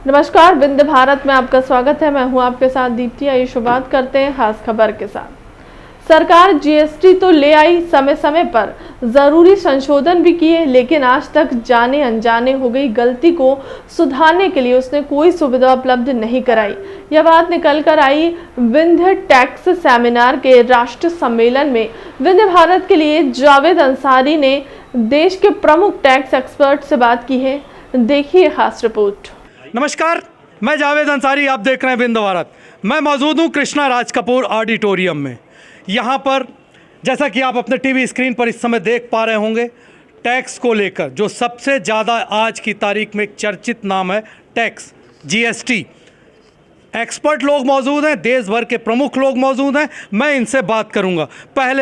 नमस्कार, विंध्य भारत में आपका स्वागत है। मैं हूं आपके साथ दीप्ति। आइए शुरुआत करते हैं खास खबर के साथ। सरकार जीएसटी तो ले आई, समय समय पर जरूरी संशोधन भी किए, लेकिन आज तक जाने अनजाने हो गई गलती को सुधारने के लिए उसने कोई सुविधा उपलब्ध नहीं कराई। यह बात निकल कर आई विंध्य टैक्स सेमिनार के राष्ट्रीय सम्मेलन में। विंध्य भारत के लिए जावेद अंसारी ने देश के प्रमुख टैक्स एक्सपर्ट से बात की है। देखिए खास रिपोर्ट। नमस्कार, मैं जावेद अंसारी, आप देख रहे हैं विंध्य भारत। मैं मौजूद हूँ कृष्णा राज कपूर ऑडिटोरियम में। यहाँ पर जैसा कि आप अपने टीवी स्क्रीन पर इस समय देख पा रहे होंगे, टैक्स को लेकर जो सबसे ज़्यादा आज की तारीख में एक चर्चित नाम है टैक्स, जीएसटी। एक्सपर्ट लोग मौजूद हैं, देश भर के प्रमुख लोग मौजूद हैं। मैं इनसे बात करूंगा।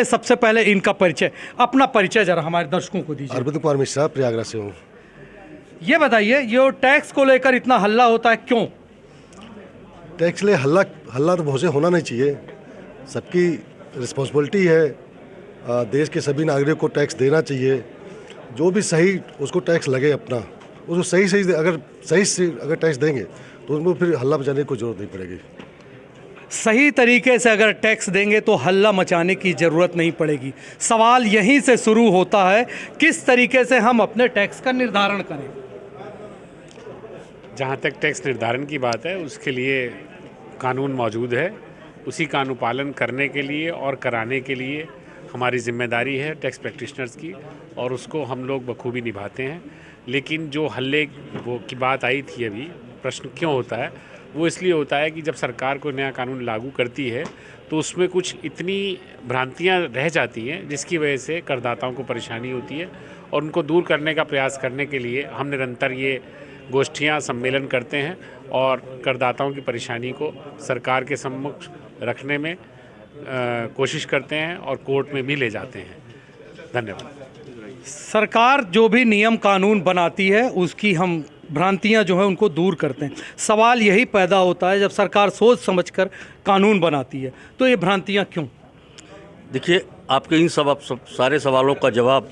सबसे पहले इनका परिचय, अपना परिचय जरा हमारे दर्शकों को दीजिए। अरविंद कुमार मिश्रा, प्रयागराज से हूँ। ये बताइए, ये टैक्स को लेकर इतना हल्ला होता है, क्यों? टैक्स ले हल्ला तो बहुत से होना नहीं चाहिए। सबकी रिस्पॉन्सिबिलिटी है। देश के सभी नागरिकों को टैक्स देना चाहिए। जो भी सही उसको टैक्स लगे अपना, उसको सही से अगर टैक्स देंगे तो उसमें फिर हल्ला मचाने की कोई ज़रूरत नहीं पड़ेगी। सही तरीके से अगर टैक्स देंगे तो हल्ला मचाने की ज़रूरत नहीं पड़ेगी। सवाल यहीं से शुरू होता है, किस तरीके से हम अपने टैक्स का निर्धारण करें। जहाँ तक टैक्स निर्धारण की बात है, उसके लिए कानून मौजूद है। उसी का अनुपालन करने के लिए और कराने के लिए हमारी जिम्मेदारी है टैक्स प्रैक्टिशनर्स की, और उसको हम लोग बखूबी निभाते हैं। लेकिन जो हल्ले की बात आई थी, अभी प्रश्न क्यों होता है, वो इसलिए होता है कि जब सरकार कोई नया कानून लागू करती है तो उसमें कुछ इतनी भ्रांतियाँ रह जाती हैं जिसकी वजह से करदाताओं को परेशानी होती है, और उनको दूर करने का प्रयास करने के लिए हम निरंतर ये गोष्ठियाँ, सम्मेलन करते हैं और करदाताओं की परेशानी को सरकार के सम्मुख रखने में कोशिश करते हैं और कोर्ट में भी ले जाते हैं। धन्यवाद। सरकार जो भी नियम कानून बनाती है उसकी हम भ्रांतियां जो है उनको दूर करते हैं। सवाल यही पैदा होता है, जब सरकार सोच समझकर कानून बनाती है तो ये भ्रांतियां क्यों? देखिए, आपके इन सारे सवालों का जवाब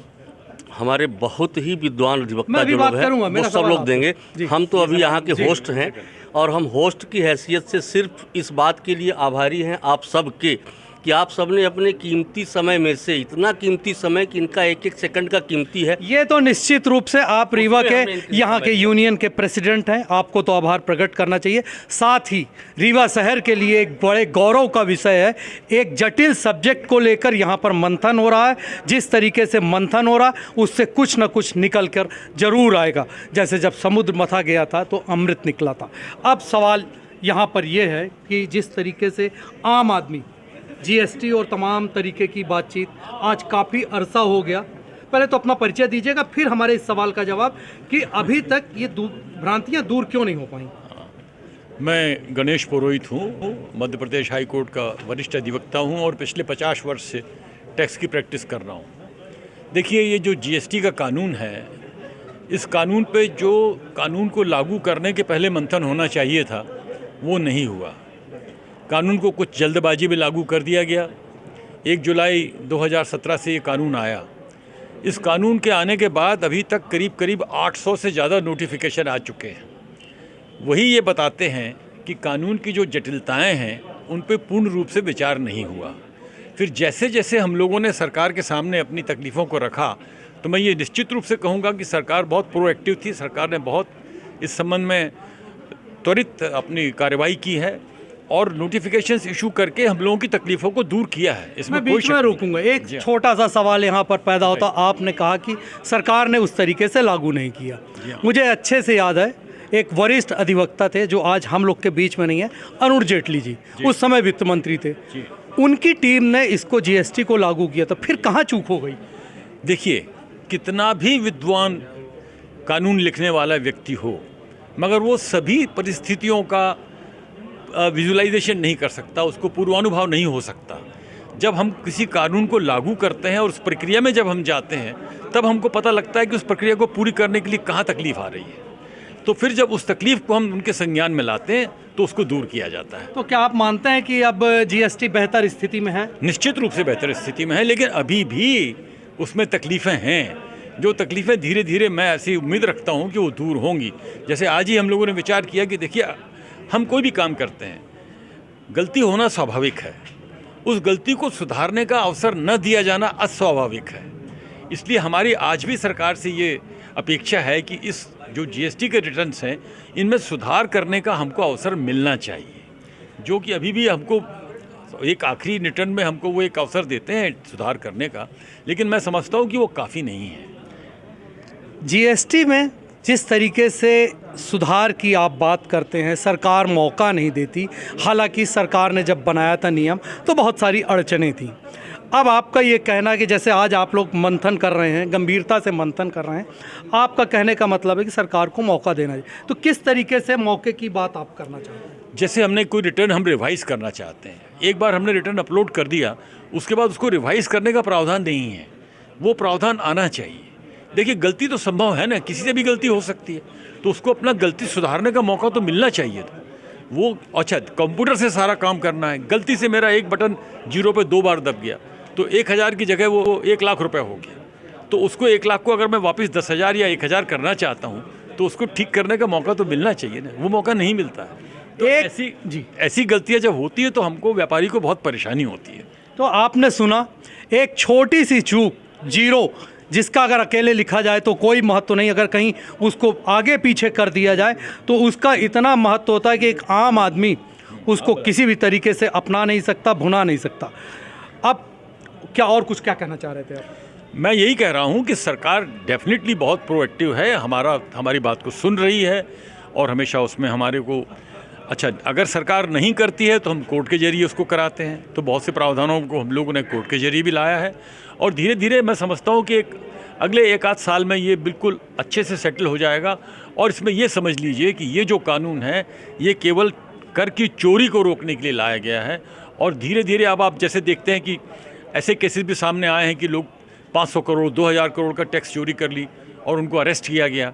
हमारे बहुत ही विद्वान अधिवक्ता जो लोग हैं वो सब लोग देंगे। हम तो अभी यहाँ के होस्ट हैं, और हम होस्ट की हैसियत से सिर्फ इस बात के लिए आभारी हैं आप सब के कि आप सब ने अपने कीमती समय में से, इतना कीमती समय कि इनका एक एक सेकंड का कीमती है। ये तो निश्चित रूप से आप रीवा के यहाँ के यूनियन के प्रेसिडेंट हैं, आपको तो आभार प्रकट करना चाहिए। साथ ही रीवा शहर के लिए एक बड़े गौरव का विषय है, एक जटिल सब्जेक्ट को लेकर यहाँ पर मंथन हो रहा है। जिस तरीके से मंथन हो रहा उससे कुछ न कुछ निकल कर जरूर आएगा। जैसे जब समुद्र मथा गया था तो अमृत निकला था। अब सवाल यहाँ पर यह है कि जिस तरीके से आम आदमी जीएसटी और तमाम तरीके की बातचीत आज काफ़ी अरसा हो गया, पहले तो अपना परिचय दीजिएगा, फिर हमारे इस सवाल का जवाब कि अभी तक ये भ्रांतियां दूर क्यों नहीं हो पाई। मैं गणेश पुरोहित हूँ, मध्य प्रदेश हाई कोर्ट का वरिष्ठ अधिवक्ता हूँ और पिछले 50 वर्ष से टैक्स की प्रैक्टिस कर रहा हूँ। देखिए, ये जो जीएसटी का कानून है, इस कानून पे जो कानून को लागू करने के पहले मंथन होना चाहिए था वो नहीं हुआ। कानून को कुछ जल्दबाजी में लागू कर दिया गया। 1 जुलाई 2017 से ये कानून आया। इस कानून के आने के बाद अभी तक करीब 800 से ज़्यादा नोटिफिकेशन आ चुके हैं। वही ये बताते हैं कि कानून की जो जटिलताएं हैं उन पे पूर्ण रूप से विचार नहीं हुआ। फिर जैसे जैसे हम लोगों ने सरकार के सामने अपनी तकलीफ़ों को रखा, तो मैं ये निश्चित रूप से कहूँगा कि सरकार बहुत प्रोएक्टिव थी। सरकार ने बहुत इस संबंध में त्वरित अपनी कार्रवाई की है और नोटिफिकेशंस इशू करके हम लोगों की तकलीफ़ों को दूर किया है। इसमें मैं बीच में रोकूंगा, एक छोटा सा सवाल यहाँ पर पैदा होता। आपने कहा कि सरकार ने उस तरीके से लागू नहीं किया। मुझे अच्छे से याद है, एक वरिष्ठ अधिवक्ता थे जो आज हम लोग के बीच में नहीं है, अरुण जेटली जी, उस समय वित्त मंत्री थे। उनकी टीम ने इसको जीएसटी को लागू किया था, फिर कहाँ चूक हो गई? देखिए, कितना भी विद्वान कानून लिखने वाला व्यक्ति हो, मगर वो सभी परिस्थितियों का विजुलाइजेशन नहीं कर सकता, उसको पूर्वानुभाव नहीं हो सकता। जब हम किसी कानून को लागू करते हैं और उस प्रक्रिया में जब हम जाते हैं, तब हमको पता लगता है कि उस प्रक्रिया को पूरी करने के लिए कहाँ तकलीफ़ आ रही है। तो फिर जब उस तकलीफ़ को हम उनके संज्ञान में लाते हैं तो उसको दूर किया जाता है। तो क्या आप मानते हैं कि अब जीएसटी बेहतर स्थिति में है? निश्चित रूप से बेहतर स्थिति में है, लेकिन अभी भी उसमें तकलीफ़ें हैं। जो तकलीफ़ें धीरे धीरे मैं ऐसी उम्मीद रखता हूँ कि वो दूर होंगी। जैसे आज ही हम लोगों ने विचार किया कि देखिए, हम कोई भी काम करते हैं, गलती होना स्वाभाविक है, उस गलती को सुधारने का अवसर न दिया जाना अस्वाभाविक है। इसलिए हमारी आज भी सरकार से ये अपेक्षा है कि इस जो जीएसटी के रिटर्न्स हैं, इनमें सुधार करने का हमको अवसर मिलना चाहिए, जो कि अभी भी हमको एक आखिरी रिटर्न में हमको वो एक अवसर देते हैं सुधार करने का, लेकिन मैं समझता हूँ कि वो काफ़ी नहीं है। जीएसटी में जिस तरीके से सुधार की आप बात करते हैं, सरकार मौका नहीं देती। हालांकि सरकार ने जब बनाया था नियम तो बहुत सारी अड़चनें थी। अब आपका ये कहना कि जैसे आज आप लोग मंथन कर रहे हैं, गंभीरता से मंथन कर रहे हैं, आपका कहने का मतलब है कि सरकार को मौका देना चाहिए। तो किस तरीके से मौके की बात आप करना चाहते हैं? जैसे हमने कोई रिटर्न हम रिवाइज़ करना चाहते हैं, एक बार हमने रिटर्न अपलोड कर दिया, उसके बाद उसको रिवाइज़ करने का प्रावधान नहीं है, वो प्रावधान आना चाहिए। देखिए, गलती तो संभव है ना, किसी से भी गलती हो सकती है, तो उसको अपना गलती सुधारने का मौका तो मिलना चाहिए था। वो अच्छा, कंप्यूटर से सारा काम करना है, गलती से मेरा एक बटन 0 पे 2 बार दब गया तो 1000 की जगह वो 1 लाख रुपए हो गया, तो उसको 1 लाख को अगर मैं वापस 10,000 या 1000 करना चाहता हूँ तो उसको ठीक करने का मौका तो मिलना चाहिए ना, वो मौका नहीं मिलता है। तो ऐसी गलतियाँ जब होती है तो हमको, व्यापारी को बहुत परेशानी होती है। तो आपने सुना, एक छोटी सी चूक 0, जिसका अगर अकेले लिखा जाए तो कोई महत्व नहीं, अगर कहीं उसको आगे पीछे कर दिया जाए तो उसका इतना महत्व होता है कि एक आम आदमी उसको किसी भी तरीके से अपना नहीं सकता, भुना नहीं सकता। अब क्या और कुछ क्या कहना चाह रहे थे आप? मैं यही कह रहा हूँ कि सरकार डेफिनेटली बहुत प्रोएक्टिव है, हमारी बात को सुन रही है और हमेशा उसमें हमारे को, अच्छा, अगर सरकार नहीं करती है तो हम कोर्ट के जरिए उसको कराते हैं, तो बहुत से प्रावधानों को हम लोगों ने कोर्ट के जरिए भी लाया है और धीरे धीरे मैं समझता हूँ कि अगले 1 आध साल में ये बिल्कुल अच्छे से सेटल हो जाएगा। और इसमें ये समझ लीजिए कि ये जो कानून है ये केवल कर की चोरी को रोकने के लिए लाया गया है और धीरे धीरे अब आप जैसे देखते हैं कि ऐसे केसेस भी सामने आए हैं कि लोग 500 करोड़ 2000 करोड़ का टैक्स चोरी कर ली और उनको अरेस्ट किया गया,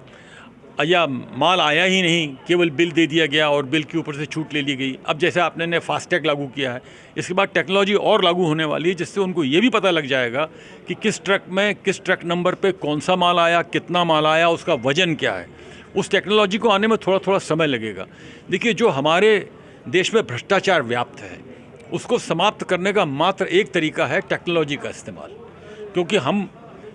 या माल आया ही नहीं, केवल बिल दे दिया गया और बिल के ऊपर से छूट ले ली गई। अब जैसे आपने ने फास्टैग लागू किया है, इसके बाद टेक्नोलॉजी और लागू होने वाली है, जिससे उनको ये भी पता लग जाएगा कि किस ट्रक में, किस ट्रक नंबर पे कौन सा माल आया, कितना माल आया, उसका वजन क्या है। उस टेक्नोलॉजी को आने में थोड़ा थोड़ा समय लगेगा। देखिए, जो हमारे देश में भ्रष्टाचार व्याप्त है उसको समाप्त करने का मात्र एक तरीका है टेक्नोलॉजी का इस्तेमाल, क्योंकि हम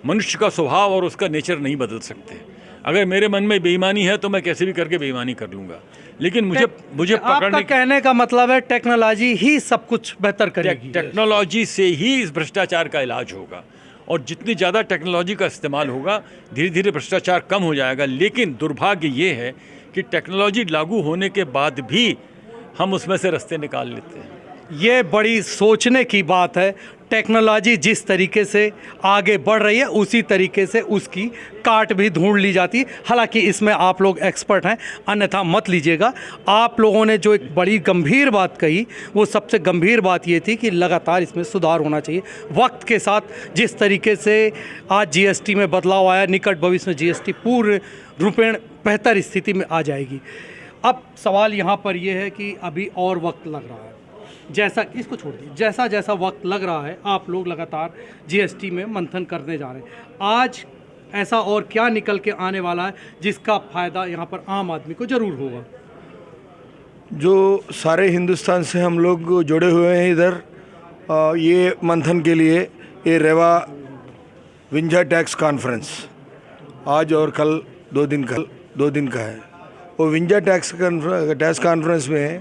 मनुष्य का स्वभाव और उसका नेचर नहीं बदल सकते। अगर मेरे मन में बेईमानी है तो मैं कैसे भी करके बेईमानी कर लूँगा, लेकिन मुझे आपका कहने का मतलब है टेक्नोलॉजी ही सब कुछ बेहतर करेगी। टेक्नोलॉजी से ही इस भ्रष्टाचार का इलाज होगा और जितनी ज़्यादा टेक्नोलॉजी का इस्तेमाल होगा धीरे धीरे भ्रष्टाचार कम हो जाएगा। लेकिन दुर्भाग्य ये है कि टेक्नोलॉजी लागू होने के बाद भी हम उसमें से रास्ते निकाल लेते हैं। ये बड़ी सोचने की बात है। टेक्नोलॉजी जिस तरीके से आगे बढ़ रही है उसी तरीके से उसकी काट भी ढूंढ ली जाती है। हालांकि इसमें आप लोग एक्सपर्ट हैं, अन्यथा मत लीजिएगा। आप लोगों ने जो एक बड़ी गंभीर बात कही, वो सबसे गंभीर बात ये थी कि लगातार इसमें सुधार होना चाहिए। वक्त के साथ जिस तरीके से आज जीएसटी में बदलाव आया, निकट भविष्य में जीएसटी पूर्ण रूपेण बेहतर स्थिति में आ जाएगी। अब सवाल यहाँ पर यह है कि अभी और वक्त लग रहा है, जैसा इसको छोड़ दीजिए, जैसा जैसा वक्त लग रहा है आप लोग लगातार जीएसटी में मंथन करने जा रहे हैं। आज ऐसा और क्या निकल के आने वाला है जिसका फ़ायदा यहाँ पर आम आदमी को ज़रूर होगा? जो सारे हिंदुस्तान से हम लोग जुड़े हुए हैं इधर, ये मंथन के लिए, ये रेवा विंझा टैक्स कॉन्फ्रेंस आज और कल 2 दिन का है। वो विंझा टैक्स कॉन्फ्रेंस में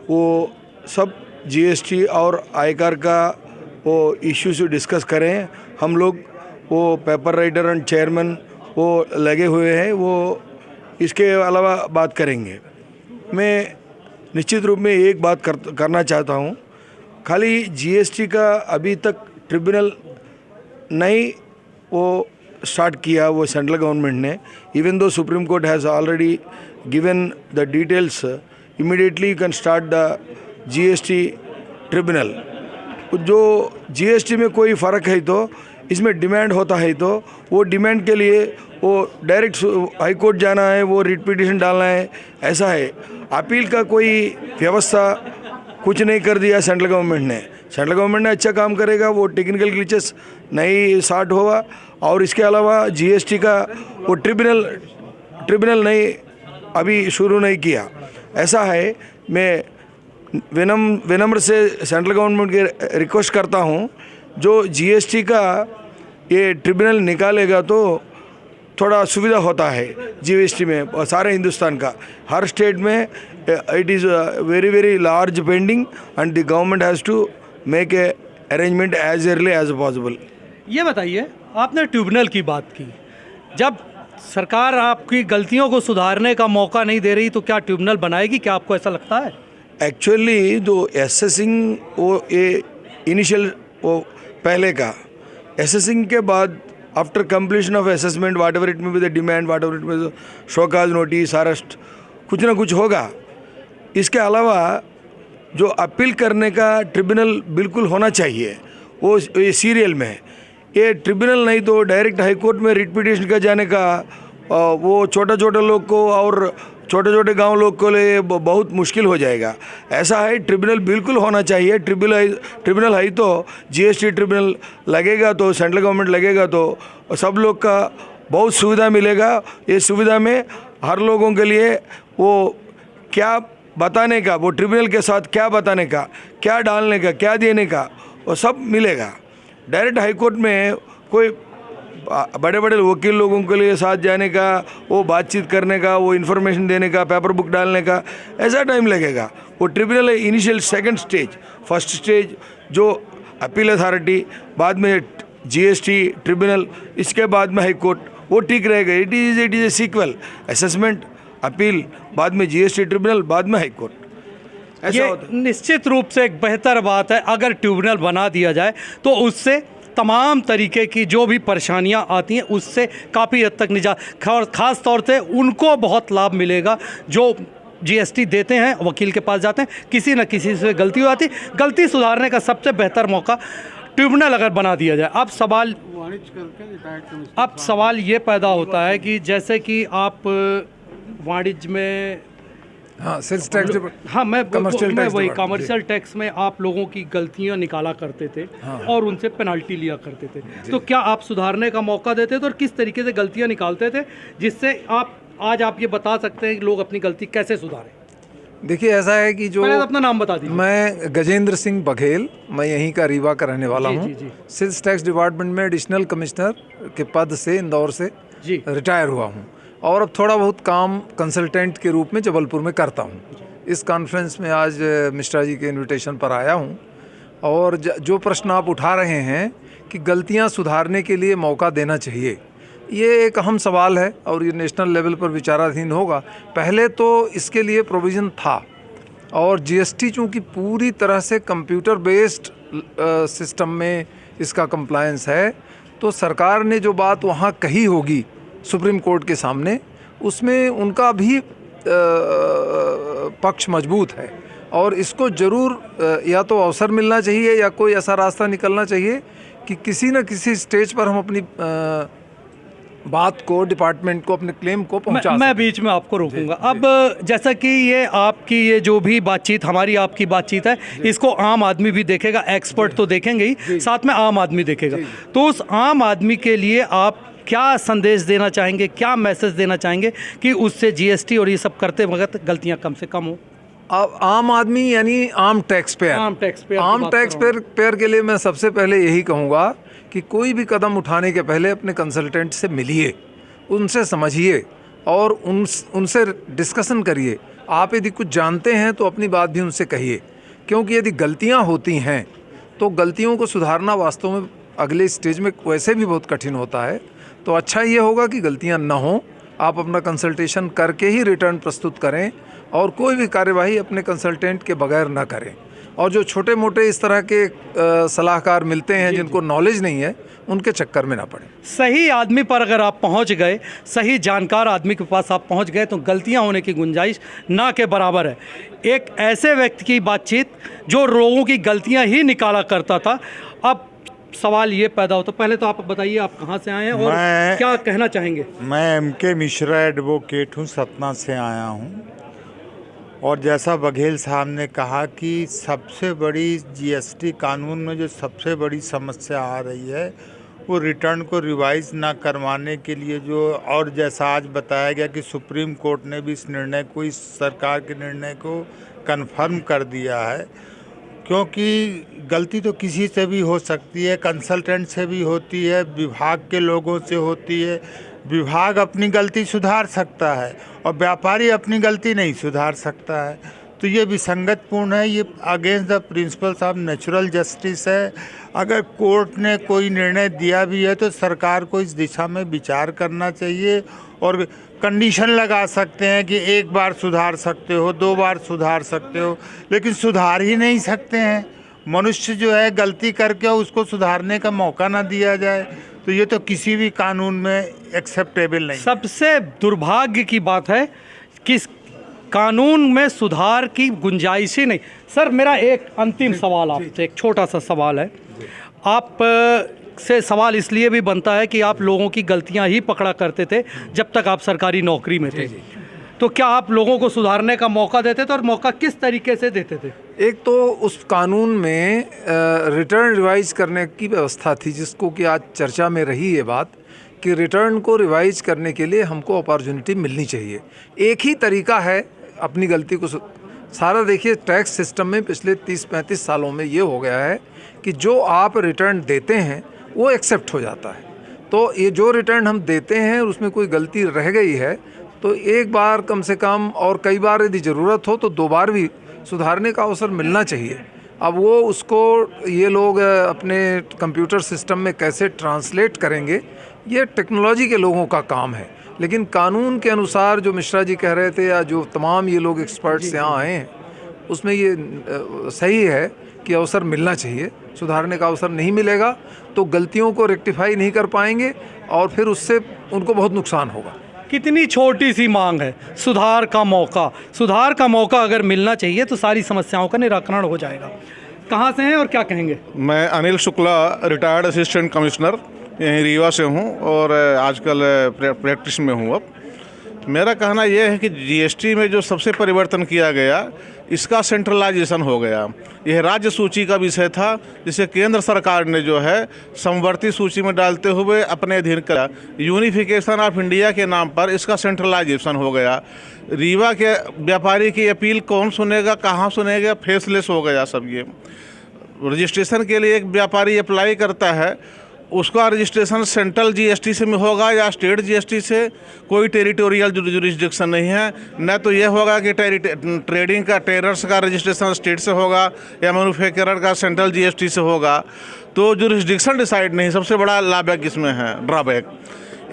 वो सब जीएसटी और आयकर का वो इश्यूज डिस्कस करें। हम लोग वो पेपर राइटर एंड चेयरमैन वो लगे हुए हैं, वो इसके अलावा बात करेंगे। मैं निश्चित रूप में एक बात करना चाहता हूँ, खाली जीएसटी का अभी तक ट्रिब्यूनल नहीं वो स्टार्ट किया वो सेंट्रल गवर्नमेंट ने, even though supreme court has already given the details, immediately you can start the GST tribunal. जो जीएसटी में कोई फ़र्क है तो इसमें डिमांड होता है तो वो डिमांड के लिए वो डायरेक्ट हाई कोर्ट जाना है, वो रिट पिटीशन डालना है, ऐसा है। अपील का कोई व्यवस्था कुछ नहीं कर दिया सेंट्रल गवर्नमेंट ने। सेंट्रल गवर्नमेंट ने अच्छा काम करेगा, वो टेक्निकल ग्लिचेस नहीं सॉर्ट होगा और इसके अलावा जीएसटी का वो ट्रिब्यूनल नहीं अभी शुरू नहीं किया। ऐसा है, मैं विनम्र से सेंट्रल गवर्नमेंट की रिक्वेस्ट करता हूँ, जो जीएसटी का ये ट्रिब्यूनल निकालेगा तो थोड़ा सुविधा होता है जीएसटी में सारे हिंदुस्तान का, हर स्टेट में it is very very large pending and the government has to make a arrangement as early as possible. ये बताइए, आपने ट्रिब्यूनल की बात की, जब सरकार आपकी गलतियों को सुधारने का मौका नहीं दे रही तो क्या ट्रिब्यूनल बनाएगी? क्या आपको ऐसा लगता है? एक्चुअली जो असेसिंग वो ये इनिशियल वो पहले का असेसिंग के बाद after completion of assessment whatever it में the demand whatever it में शोकाज नोटिस अरेस्ट कुछ ना कुछ होगा। इसके अलावा जो अपील करने का ट्रिब्यूनल बिल्कुल होना चाहिए, वो ये सीरियल में ये ट्रिब्यूनल नहीं तो डायरेक्ट हाई कोर्ट में रिट पिटिशन का जाने का वो छोटे छोटे लोग को और छोटे छोटे गांव लोग को लिए बहुत मुश्किल हो जाएगा। ऐसा है, ट्रिब्यूनल बिल्कुल होना चाहिए। ट्रिब्यूनल है तो जीएसटी ट्रिब्यूनल लगेगा तो सेंट्रल गवर्नमेंट लगेगा तो सब लोग का बहुत सुविधा मिलेगा। ये सुविधा में हर लोगों के लिए वो क्या बताने का, वो ट्रिब्यूनल के साथ क्या बताने का, क्या डालने का, क्या देने का, वो सब मिलेगा। डायरेक्ट हाई कोर्ट में कोई बड़े बड़े वकील लोगों के लिए साथ जाने का, वो बातचीत करने का, वो इन्फॉर्मेशन देने का, पेपर बुक डालने का ऐसा टाइम लगेगा। वो ट्रिब्यूनल है initial second stage, first stage जो अपील अथॉरिटी, बाद में जीएसटी ट्रिब्यूनल, इसके बाद में हाई कोर्ट, वो ठीक रहेगा। It is a sequel, assessment, appeal, बाद में जीएसटी ट्रिब्यूनल, बाद में हाई कोर्ट। ऐसा होता है। निश्चित रूप से एक बेहतर बात है, अगर ट्रिब्यूनल बना दिया जाए तो उससे तमाम तरीके की जो भी परेशानियां आती हैं उससे काफ़ी हद तक निजात, खास तौर से उनको बहुत लाभ मिलेगा जो जीएसटी देते हैं, वकील के पास जाते हैं, किसी न किसी से गलती हो जाती, गलती सुधारने का सबसे बेहतर मौका ट्रिब्यूनल अगर बना दिया जाए। अब सवाल ये पैदा होता है कि जैसे कि आप वाणिज्य में, हाँ, सेल्स टैक्स, हाँ, मैं वही कमर्शियल टैक्स में आप लोगों की गलतियां निकाला करते थे, हाँ, और उनसे पेनल्टी लिया करते थे, तो क्या आप सुधारने का मौका देते थे और किस तरीके से गलतियां निकालते थे जिससे आप ये बता सकते हैं कि लोग अपनी गलती कैसे सुधारें? देखिए, ऐसा है कि जो अपना नाम बता दीजिए। मैं गजेंद्र सिंह बघेल, मैं यहीं का रीवा का रहने वाला हूँ। सेल्स टैक्स डिपार्टमेंट में एडिशनल कमिश्नर के पद से इंदौर से रिटायर हुआ हूँ और अब थोड़ा बहुत काम कंसल्टेंट के रूप में जबलपुर में करता हूँ। इस कॉन्फ्रेंस में आज मिश्रा जी के इनविटेशन पर आया हूँ और जो प्रश्न आप उठा रहे हैं कि गलतियाँ सुधारने के लिए मौका देना चाहिए, ये एक अहम सवाल है और ये नेशनल लेवल पर विचाराधीन होगा। पहले तो इसके लिए प्रोविज़न था और जीएसटी चूँकि पूरी तरह से कंप्यूटर बेस्ड सिस्टम में इसका कंप्लायंस है, तो सरकार ने जो बात वहाँ कही होगी सुप्रीम कोर्ट के सामने, उसमें उनका भी पक्ष मजबूत है और इसको ज़रूर या तो अवसर मिलना चाहिए या कोई ऐसा रास्ता निकलना चाहिए कि किसी न किसी स्टेज पर हम अपनी बात को, डिपार्टमेंट को, अपने क्लेम को पहुंचा मैं बीच में आपको रोकूंगा। अब जैसा कि ये आपकी ये जो भी बातचीत, हमारी आपकी बातचीत है, इसको आम आदमी भी देखेगा, एक्सपर्ट तो देखेंगे ही, साथ में आम आदमी देखेगा, तो उस आम आदमी के लिए आप क्या संदेश देना चाहेंगे, क्या मैसेज देना चाहेंगे कि उससे जीएसटी और ये सब करते वक्त गलतियां कम से कम हो? अब आम आदमी यानी आम टैक्स पेयर के लिए मैं सबसे पहले यही कहूँगा कि कोई भी कदम उठाने के पहले अपने कंसल्टेंट से मिलिए, उनसे समझिए और उनसे डिस्कशन करिए। आप यदि कुछ जानते हैं तो अपनी बात भी उनसे कहिए, क्योंकि यदि गलतियां होती हैं तो गलतियों को सुधारना वास्तव में अगले स्टेज में वैसे भी बहुत कठिन होता है। तो अच्छा ये होगा कि गलतियां न हों, आप अपना कंसल्टेशन करके ही रिटर्न प्रस्तुत करें और कोई भी कार्यवाही अपने कंसल्टेंट के बगैर ना करें। और जो छोटे मोटे इस तरह के सलाहकार मिलते हैं जिनको नॉलेज नहीं है, उनके चक्कर में ना पड़े। सही आदमी पर अगर आप पहुंच गए, सही जानकार आदमी के पास आप पहुंच गए, तो गलतियां होने की गुंजाइश ना के बराबर है। एक ऐसे व्यक्ति की बातचीत जो लोगों की गलतियां ही निकाला करता था। अब सवाल ये पैदा होता, पहले तो आप बताइए आप कहाँ से आए हैं और क्या कहना चाहेंगे? मैं एमके मिश्रा एडवोकेट हूँ, सतना से आया हूँ। और जैसा बघेल साहब ने कहा कि सबसे बड़ी जीएसटी कानून में जो सबसे बड़ी समस्या आ रही है वो रिटर्न को रिवाइज ना करवाने के लिए जो, और जैसा आज बताया गया कि सुप्रीम कोर्ट ने भी इस निर्णय को, इस सरकार के निर्णय को कन्फर्म कर दिया है, क्योंकि गलती तो किसी से भी हो सकती है, कंसल्टेंट से भी होती है, विभाग के लोगों से होती है। विभाग अपनी गलती सुधार सकता है और व्यापारी अपनी गलती नहीं सुधार सकता है, तो ये विसंगतपूर्ण है, ये against the principles of natural justice है। अगर कोर्ट ने कोई निर्णय दिया भी है तो सरकार को इस दिशा में विचार करना चाहिए और कंडीशन लगा सकते हैं कि एक बार सुधार सकते हो, 2 बार सुधार सकते हो, लेकिन सुधार ही नहीं सकते हैं। मनुष्य जो है गलती करके उसको सुधारने का मौका ना दिया जाए, तो ये तो किसी भी कानून में एक्सेप्टेबल नहीं। सबसे दुर्भाग्य की बात है कि कानून में सुधार की गुंजाइश ही नहीं। सर, मेरा एक अंतिम सवाल आपसे, एक छोटा सा सवाल है। आप से सवाल इसलिए भी बनता है कि आप लोगों की गलतियां ही पकड़ा करते थे जब तक आप सरकारी नौकरी में थे। तो क्या आप लोगों को सुधारने का मौका देते थे और मौका किस तरीके से देते थे? एक तो उस कानून में रिटर्न रिवाइज करने की व्यवस्था थी, जिसको कि आज चर्चा में रही ये बात कि रिटर्न को रिवाइज करने के लिए हमको अपॉर्चुनिटी मिलनी चाहिए। एक ही तरीका है अपनी गलती को सारा देखिए, टैक्स सिस्टम में पिछले 30-35 सालों में ये हो गया है कि जो आप रिटर्न देते हैं वो एक्सेप्ट हो जाता है। तो ये जो रिटर्न हम देते हैं उसमें कोई गलती रह गई है तो एक बार कम से कम, और कई बार यदि ज़रूरत हो तो 2 बार भी सुधारने का अवसर मिलना चाहिए। अब वो उसको ये लोग अपने कंप्यूटर सिस्टम में कैसे ट्रांसलेट करेंगे, ये टेक्नोलॉजी के लोगों का काम है। लेकिन कानून के अनुसार जो मिश्रा जी कह रहे थे या जो तमाम ये लोग एक्सपर्ट्स यहाँ आए हैं, उसमें ये सही है कि अवसर मिलना चाहिए। सुधारने का अवसर नहीं मिलेगा तो गलतियों को रेक्टिफाई नहीं कर पाएंगे और फिर उससे उनको बहुत नुकसान होगा। कितनी छोटी सी मांग है, सुधार का मौका। सुधार का मौका अगर मिलना चाहिए तो सारी समस्याओं का निराकरण हो जाएगा। कहाँ से हैं और क्या कहेंगे? मैं Anil Shukla, retired assistant commissioner, यहीं रीवा से हूँ और आजकल प्रैक्टिस में हूँ। अब मेरा कहना यह है कि जीएसटी में जो सबसे परिवर्तन किया गया, इसका सेंट्रलाइजेशन हो गया। यह राज्य सूची का विषय था, जिसे केंद्र सरकार ने जो है समवर्ती सूची में डालते हुए अपने अधीन करा। यूनिफिकेशन ऑफ इंडिया के नाम पर इसका सेंट्रलाइजेशन हो गया। रीवा के व्यापारी की अपील कौन सुनेगा, कहाँ सुनेगा, फेसलेस हो गया सब। ये रजिस्ट्रेशन के लिए एक व्यापारी अप्लाई करता है, उसका रजिस्ट्रेशन सेंट्रल जीएसटी से में होगा या स्टेट जीएसटी से, कोई टेरिटोरियल जुरिस्डिक्शन नहीं है। न तो ये होगा कि ट्रेडिंग का, टेरर्स का रजिस्ट्रेशन स्टेट से होगा या मैन्युफैक्चरर का सेंट्रल जीएसटी से होगा। तो जुरिस्डिक्शन डिसाइड नहीं। सबसे बड़ा लाभैक इसमें है, ड्रॉबैक।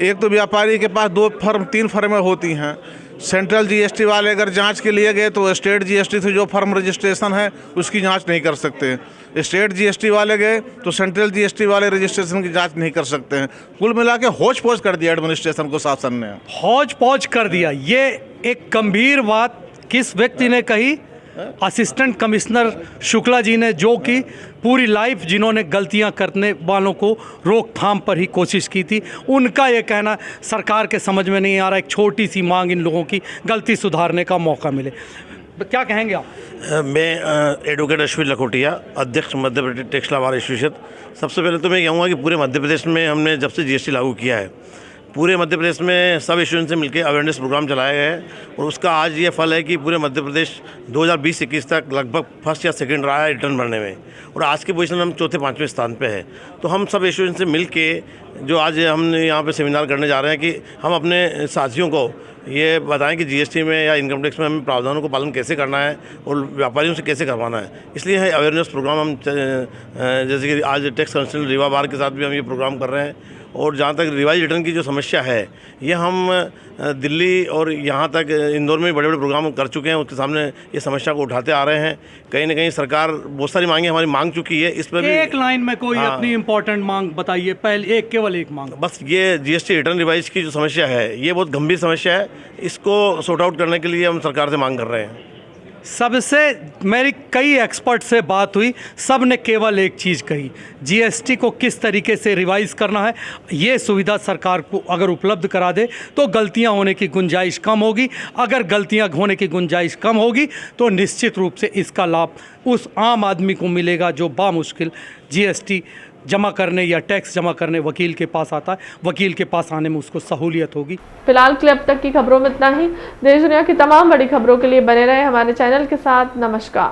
एक तो व्यापारी के पास 2 फर्म 3 फर्में होती हैं। सेंट्रल जीएसटी वाले अगर जांच के लिए गए तो स्टेट जीएसटी से जो फर्म रजिस्ट्रेशन है उसकी जांच नहीं कर सकते। स्टेट जीएसटी वाले गए तो सेंट्रल जीएसटी वाले रजिस्ट्रेशन की जांच नहीं कर सकते हैं। कुल मिला के हौच पौच कर दिया एडमिनिस्ट्रेशन को, शासन ने हौच पौच कर दिया। ये एक गंभीर बात किस व्यक्ति ने कही? असिस्टेंट कमिश्नर शुक्ला जी ने, जो कि पूरी लाइफ जिन्होंने गलतियां करने वालों को रोकथाम पर ही कोशिश की थी। उनका ये कहना सरकार के समझ में नहीं आ रहा। एक छोटी सी मांग इन लोगों की, गलती सुधारने का मौका मिले। क्या कहेंगे आप? मैं एडवोकेट अश्विन लखोटिया, अध्यक्ष Madhya Pradesh tax law bar association. सबसे पहले तो मैं कहूँगा कि पूरे मध्य प्रदेश में हमने जब से जीएसटी लागू किया है, पूरे मध्य प्रदेश में सब एसोसिएशन से मिलकर अवेयरनेस प्रोग्राम चलाया गया है और उसका आज ये फल है कि पूरे मध्य प्रदेश 2020-21 तक लगभग फर्स्ट या सेकंड रहा है रिटर्न भरने में, और आज की पोजीशन हम 4थे-5वें स्थान पे है। तो हम सब एसोसिएशन से मिल के जो आज हम यहाँ पे सेमिनार करने जा रहे हैं कि हम अपने साथियों को ये बताएं कि जीएसटी में या इनकम टैक्स में हमें प्रावधानों को पालन कैसे करना है और व्यापारियों से कैसे करवाना है। इसलिए है अवेयरनेस प्रोग्राम हम, जैसे कि आज टैक्स काउंसिल रीवा बार के साथ भी हम ये प्रोग्राम कर रहे हैं। और जहाँ तक रिवाइज रिटर्न की जो समस्या है, ये हम दिल्ली और यहाँ तक इंदौर में बड़े बड़े प्रोग्राम कर चुके हैं, उसके सामने ये समस्या को उठाते आ रहे हैं। कहीं ना कहीं सरकार बहुत सारी मांगे हमारी मांग चुकी है। इस पर एक लाइन में कोई अपनी इंपॉर्टेंट मांग बताइए, पहले केवल एक मांग। बस ये जीएसटी रिटर्न रिवाइज की जो समस्या है, ये बहुत गंभीर समस्या है। इसको सॉर्ट आउट करने के लिए हम सरकार से मांग कर रहे हैं। सबसे मेरी कई एक्सपर्ट से बात हुई, सब ने केवल एक चीज़ कही, जीएसटी को किस तरीके से रिवाइज करना है। ये सुविधा सरकार को अगर उपलब्ध करा दे तो गलतियां होने की गुंजाइश कम होगी। अगर गलतियां होने की गुंजाइश कम होगी तो निश्चित रूप से इसका लाभ उस आम आदमी को मिलेगा जो बामुश्किल जीएसटी जमा करने या टैक्स जमा करने वकील के पास आता है, वकील के पास आने में उसको सहूलियत होगी। फिलहाल के लिए अब तक की खबरों में इतना ही। देश दुनिया की तमाम बड़ी खबरों के लिए बने रहे हमारे चैनल के साथ। नमस्कार।